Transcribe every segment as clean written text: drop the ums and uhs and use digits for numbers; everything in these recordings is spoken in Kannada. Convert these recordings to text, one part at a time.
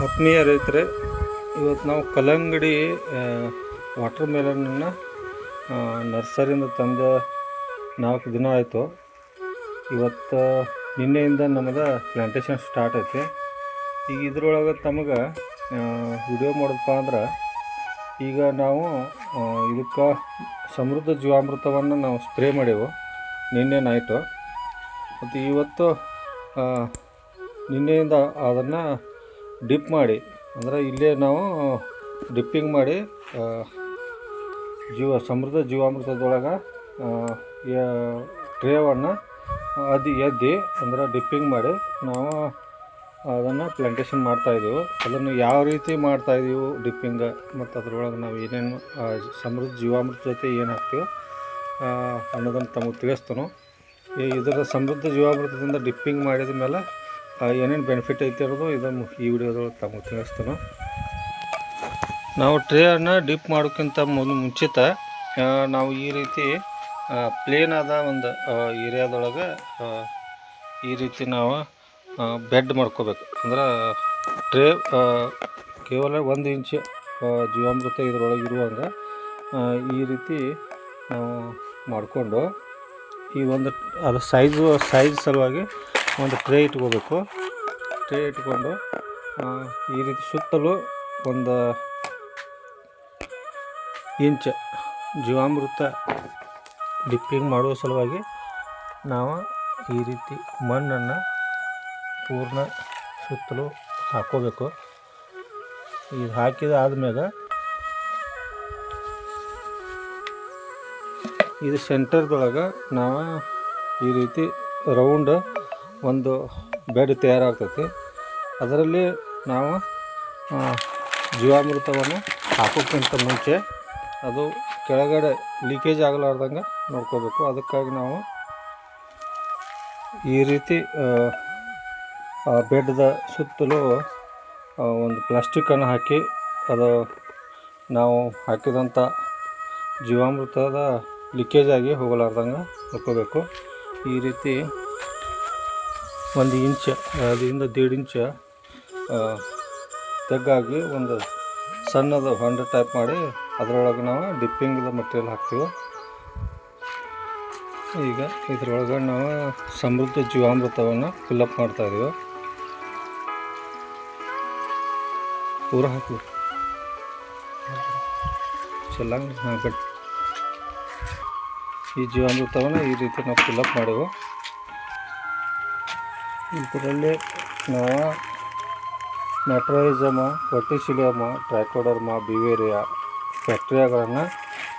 ಆತ್ಮೀಯ ರೈತರೆ, ಇವತ್ತು ನಾವು ಕಲ್ಲಂಗಡಿ ವಾಟರ್ ಮೆಲನನ್ನು ನರ್ಸರಿಯಿಂದ ತಂದ 4 ದಿನ ಆಯಿತು. ಇವತ್ತು ನಿನ್ನೆಯಿಂದ ನಮಗೆ ಪ್ಲಾಂಟೇಶನ್ ಸ್ಟಾರ್ಟ್ ಐತೆ. ಈಗ ಇದ್ರೊಳಗೆ ತಮಗೆ ವಿಡಿಯೋ ಮಾಡೋದಪ್ಪ ಅಂದ್ರೆ, ಈಗ ನಾವು ಇದಕ್ಕೆ ಸಮೃದ್ಧ ಜೀವಾಮೃತವನ್ನು ನಾವು ಸ್ಪ್ರೇ ಮಾಡೇವು ನಿನ್ನೆ ನೈಟು. ಮತ್ತು ಇವತ್ತು ನಿನ್ನೆಯಿಂದ ಅದನ್ನು ಡಿಪ್ ಮಾಡಿ, ಅಂದರೆ ಇಲ್ಲೇ ನಾವು ಡಿಪ್ಪಿಂಗ್ ಮಾಡಿ ಸಮೃದ್ಧ ಜೀವಾಮೃತದೊಳಗೆ ಟ್ರೇವನ್ನು ಎದ್ದು ಅಂದರೆ ಡಿಪ್ಪಿಂಗ್ ಮಾಡಿ ನಾವು ಅದನ್ನು ಪ್ಲಾಂಟೇಶನ್ ಮಾಡ್ತಾಯಿದ್ದೀವಿ. ಅದನ್ನು ಯಾವ ರೀತಿ ಮಾಡ್ತಾಯಿದ್ದೀವಿ ಡಿಪ್ಪಿಂಗ್, ಮತ್ತು ಅದರೊಳಗೆ ನಾವು ಏನೇನು ಸಮೃದ್ಧ ಜೀವಾಮೃತ ಜೊತೆ ಏನು ಹಾಕ್ತೀವೋ ಅನ್ನೋದನ್ನು ತಮಗೆ ತಿಳಿಸ್ತಾನೋ. ಇದರ ಸಮೃದ್ಧ ಜೀವಾಮೃತದಿಂದ ಡಿಪ್ಪಿಂಗ್ ಮಾಡಿದ ಮೇಲೆ ಏನೇನು ಬೆನಿಫಿಟ್ ಐತೆ ಇರೋದು ಇದನ್ನು ಈ ವಿಡಿಯೋದೊಳಗೆ ತಮಗೆ ತಿಳಿಸ್ತಾನೋ. ನಾವು ಟ್ರೇಯನ್ನು ಡಿಪ್ ಮಾಡೋಕ್ಕಿಂತ ಮುಂಚಿತ ನಾವು ಈ ರೀತಿ ಪ್ಲೇನ್ ಆದ ಒಂದು ಏರಿಯಾದೊಳಗೆ ಈ ರೀತಿ ನಾವು ಬೆಡ್ ಮಾಡ್ಕೋಬೇಕು. ಅಂದ್ರೆ ಟ್ರೇ ಕೇವಲ 1 ಇಂಚ್ ಜೀವಾಮೃತ ಇದರೊಳಗೆ ಇರುವಂಗೆ ಈ ರೀತಿ ನಾವು ಮಾಡಿಕೊಂಡು, ಈ ಒಂದು ಅದು ಸೈಜ್ ಸಲುವಾಗಿ ಒಂದು ಟ್ರೇ ಇಟ್ಕೋಬೇಕು. ಟ್ರೇ ಇಟ್ಕೊಂಡು ಈ ರೀತಿ ಸುತ್ತಲೂ 1 ಇಂಚ್ ಜೀವಾಮೃತ ಡಿಪ್ಪಿಂಗ್ ಮಾಡುವ ಸಲುವಾಗಿ ನಾವು ಈ ರೀತಿ ಮಣ್ಣನ್ನು ಪೂರ್ಣ ಸುತ್ತಲೂ ಹಾಕೋಬೇಕು. ಇದು ಹಾಕಿದ ಆದಮೇಲೆ ಇದು ಸೆಂಟರ್ದೊಳಗೆ ನಾವು ಈ ರೀತಿ ರೌಂಡ್ ಒಂದು ಬೆಡ್ ತಯಾರಾಗ್ತೈತಿ. ಅದರಲ್ಲಿ ನಾವು ಜೀವಾಮೃತವನ್ನು ಹಾಕೋಕ್ಕಿಂತ ಮುಂಚೆ ಅದು ಕೆಳಗಡೆ ಲೀಕೇಜ್ ಆಗಲಾರ್ದಂಗೆ ನೋಡ್ಕೋಬೇಕು. ಅದಕ್ಕಾಗಿ ನಾವು ಈ ರೀತಿ ಬೆಡ್ದ ಸುತ್ತಲೂ ಒಂದು ಪ್ಲಾಸ್ಟಿಕ್ಕನ್ನು ಹಾಕಿ, ಅದು ನಾವು ಹಾಕಿದಂಥ ಜೀವಾಮೃತದ ಲೀಕೇಜ್ ಆಗಿ ಹೋಗಲಾರ್ದಂಗೆ ನೋಡ್ಕೋಬೇಕು. ಈ ರೀತಿ 1 ಇಂಚ್ ಅದರಿಂದ 1.5 ಇಂಚ್ ತೆಗ್ಗಾಗಿ ಒಂದು ಸಣ್ಣದು ಹೊಂಡ ಟೈಪ್ ಮಾಡಿ ಅದರೊಳಗೆ ನಾವು ಡಿಪ್ಪಿಂಗ್ದ ಮಟೀರಿಯಲ್ ಹಾಕ್ತೀವಿ. ಈಗ ಇದರೊಳಗೆ ನಾವು ಸಮೃದ್ಧ ಜೀವಾಮೃತವನ್ನು ಫಿಲ್ಲಪ್ ಮಾಡ್ತಾಯಿದ್ದೀವಿ. ಪೂರ ಹಾಕಿ ಚೆನ್ನಾಗಿ ಬಿಟ್ಟು ಈ ಜೀವಾಮೃತವನ್ನು ಈ ರೀತಿ ನಾವು ಫಿಲ್ಲಪ್ ಮಾಡೇವು. ಇದರಲ್ಲಿ ನಾವು ನೈಟ್ರೋಜಮ, ವರ್ಟಿಸಿಲಿಯಮ, ಟ್ರೈಕೋಡರ್ಮ, ಬಿವೇರಿಯಾ ಬ್ಯಾಕ್ಟೀರಿಯಾಗಳನ್ನು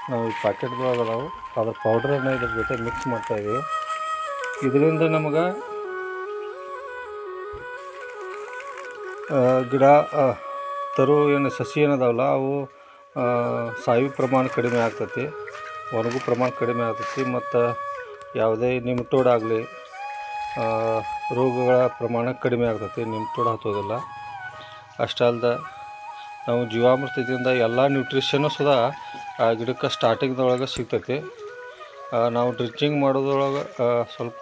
ನಾವು ಈ ಪ್ಯಾಕೆಟ್ದೊಳಗೆ ನಾವು ಅದರ ಪೌಡ್ರನ್ನು ಇದ್ರ ಜೊತೆ ಮಿಕ್ಸ್ ಮಾಡ್ತಾಯಿದ್ದೀವಿ. ಇದರಿಂದ ನಮಗೆ ಗಿಡ ಏನು ಸಸಿ ಏನದಾವಲ್ಲ ಅವು ಸಾಯುವ ಪ್ರಮಾಣ ಕಡಿಮೆ ಆಗ್ತೈತಿ, ಒಣಗು ಪ್ರಮಾಣ ಕಡಿಮೆ ಆಗ್ತೈತಿ, ಮತ್ತು ಯಾವುದೇ ನಿಮ್ಟೋಡ್ ಆಗಲಿ ರೋಗಗಳ ಪ್ರಮಾಣ ಕಡಿಮೆ ಆಗ್ತೈತಿ, ನಿಮ್ಟೋಡ್ ಹತ್ತೋದಿಲ್ಲ. ಅಷ್ಟೇ ಅಲ್ಲದೆ ನಾವು ಜೀವಾಮೃತದಿಂದ ಎಲ್ಲ ನ್ಯೂಟ್ರಿಷನ್ನು ಸುದಾ ಆ ಗಿಡಕ್ಕೆ ಸ್ಟಾರ್ಟಿಂಗ್ದೊಳಗೆ ಸಿಗ್ತೈತಿ. ನಾವು ಡ್ರಿಚಿಂಗ್ ಮಾಡೋದ್ರೊಳಗೆ ಸ್ವಲ್ಪ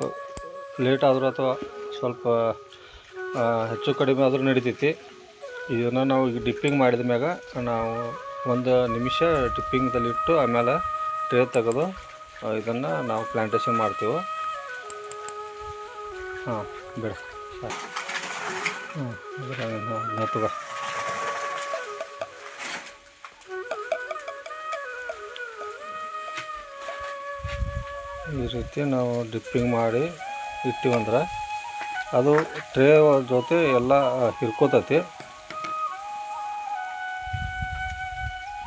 ಲೇಟ್ ಆದರೂ ಅಥವಾ ಸ್ವಲ್ಪ ಹೆಚ್ಚು ಕಡಿಮೆ ಆದರೂ ನಡಿತೈತಿ. ಇದನ್ನು ನಾವು ಈಗ ಡಿಪ್ಪಿಂಗ್ ಮಾಡಿದ ಮ್ಯಾಗ ನಾವು 1 ನಿಮಿಷ ಡಿಪ್ಪಿಂಗ್ದಲ್ಲಿಟ್ಟು ಆಮೇಲೆ ಟ್ರೇ ತೆಗೆದು ಇದನ್ನು ನಾವು ಪ್ಲಾಂಟೇಶನ್ ಮಾಡ್ತೀವಿ. ಬೇಡ ತಗ ಈ ರೀತಿ ನಾವು ಡಿಪ್ಪಿಂಗ್ ಮಾಡಿ ಇಟ್ಟಿವಂದ್ರೆ ಅದು ಟ್ರೇ ಜೊತೆ ಎಲ್ಲ ಹಿರ್ಕೋತೈತಿ.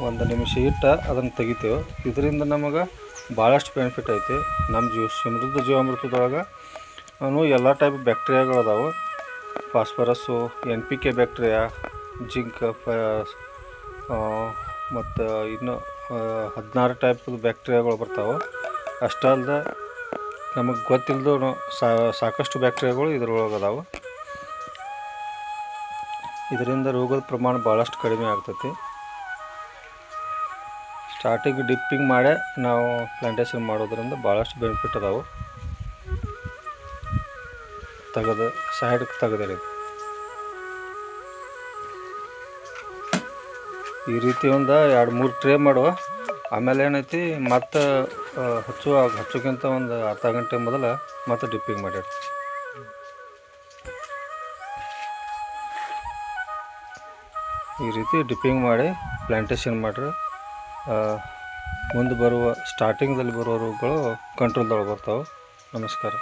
1 ನಿಮಿಷ ಇಟ್ಟು ಅದನ್ನು ತೆಗಿತೇವೆ. ಇದರಿಂದ ನಮಗೆ ಭಾಳಷ್ಟು ಬೆನಿಫಿಟ್ ಐತಿ. ನಮ್ಮ ಸಮೃದ್ಧ ಜೀವಾಮೃತದೊಳಗೆ ಎಲ್ಲ ಟೈಪ್ ಬ್ಯಾಕ್ಟೀರಿಯಾಗಳು ಅದಾವೆ. ಫಾಸ್ಫರಸ್ಸು, NPK ಬ್ಯಾಕ್ಟೀರಿಯಾ, ಜಿಂಕ್, ಮತ್ತು ಇನ್ನು 16 ಟೈಪ್ದು ಬ್ಯಾಕ್ಟೀರಿಯಾಗಳು ಬರ್ತಾವೆ. ಅಷ್ಟೇ ಅಲ್ಲದೆ ನಮಗೆ ಗೊತ್ತಿಲ್ಲದ ಸಾಕಷ್ಟು ಬ್ಯಾಕ್ಟೀರಿಯಾಗಳು ಇದರೊಳಗೆ ಅದಾವೆ. ಇದರಿಂದ ರೋಗದ ಪ್ರಮಾಣ ಭಾಳಷ್ಟು ಕಡಿಮೆ ಆಗ್ತೈತಿ. ಸ್ಟಾರ್ಟಿಂಗ್ ಡಿಪ್ಪಿಂಗ್ ಮಾಡೇ ನಾವು ಪ್ಲಾಂಟೇಶನ್ ಮಾಡೋದ್ರಿಂದ ಭಾಳಷ್ಟು ಬೆನಿಫಿಟ್ ಅದಾವೆ. ತೆಗೆದು ಸೈಡ್ಗೆ ತೆಗೆದಿರಿ. ಈ ರೀತಿ ಒಂದು 2-3 ಟ್ರೇ ಮಾಡುವ. ಆಮೇಲೆ ಏನೈತಿ ಮತ್ತು ಹಚ್ಚೋಕ್ಕಿಂತ ಒಂದು ಅರ್ಧ ಗಂಟೆ ಮೊದಲು ಮತ್ತೆ ಡಿಪ್ಪಿಂಗ್ ಮಾಡ್ಯಾರ. ಈ ರೀತಿ ಡಿಪ್ಪಿಂಗ್ ಮಾಡಿ ಪ್ಲ್ಯಾಂಟೇಷನ್ ಮಾಡಿರಿ. ಮುಂದೆ ಬರುವ ಸ್ಟಾರ್ಟಿಂಗ್ದಲ್ಲಿ ಬರುವ ರೋಗಗಳು ಕಂಟ್ರೋಲ್ದೊಳಗೆ ಬರ್ತಾವೆ. ನಮಸ್ಕಾರ.